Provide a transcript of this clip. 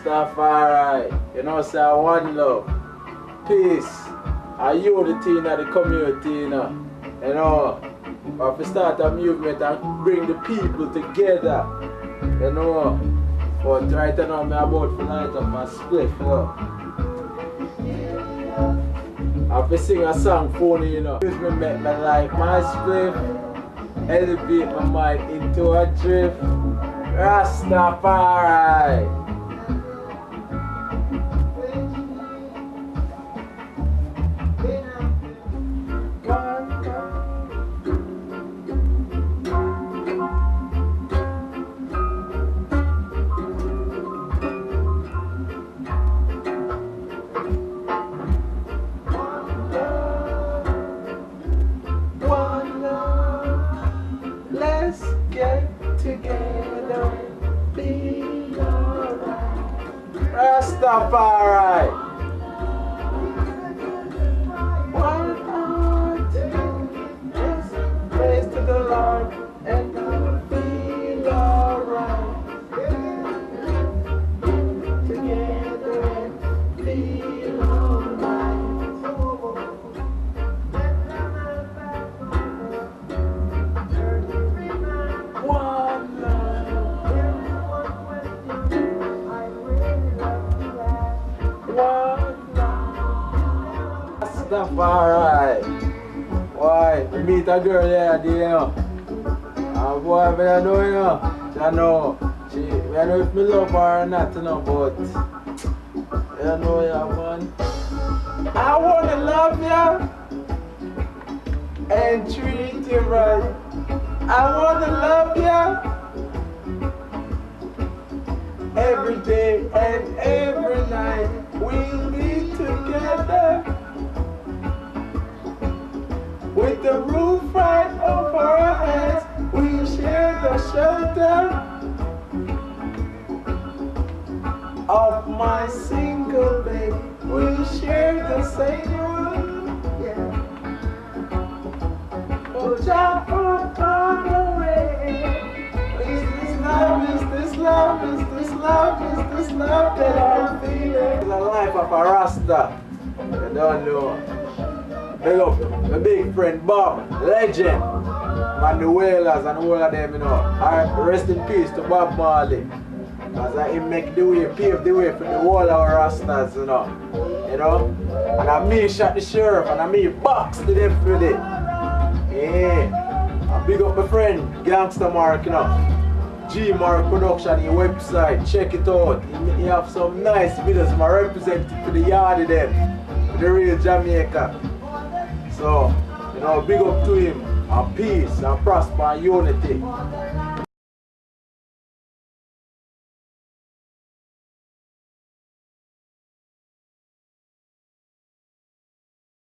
Rastafari, you know, say one love, peace, and unity in the community, you know. We have to start a movement and bring the people together, you know. But right now, I'm about to light up my spliff, you know. I have to sing a song for you, you know. Use me make my life my spliff, elevate my mind into a drift. Rastafari. Let's get together, be alright. Rastafari. One heart, just praise to the Lord, and we'll feel alright. Together and feel alright. Rastafari. Why? We meet a girl there, you know. And boy, I don't know, you know. I know. I don't know if I love her or not, you know, but you know, yeah, man. I wanna love you and treat you right. I wanna love you every day and every night. We'll be together with the roof right over our heads. We'll share the shelter of my single bed. We'll share the same room. Yeah. Oh, Jah, oh, come away. Is this love? Is this love? Is this love? Is this love that I'm feeling? It's the life of a Rasta. You don't know. Big up my big friend Bob, legend. Man, the Whalers and all of them, you know. Rest in peace to Bob Marley. Because he make the way, pave the way for the whole of our Rastas, you know. And I me shot the sheriff and I me box to them for it. Yeah. I big up my friend, Gangster Mark, you know. G Mark Production, your website, check it out. He have some nice videos, my representative for the yard of them, for the real Jamaica. So, you know, big up to him, and peace, and prosper, and unity.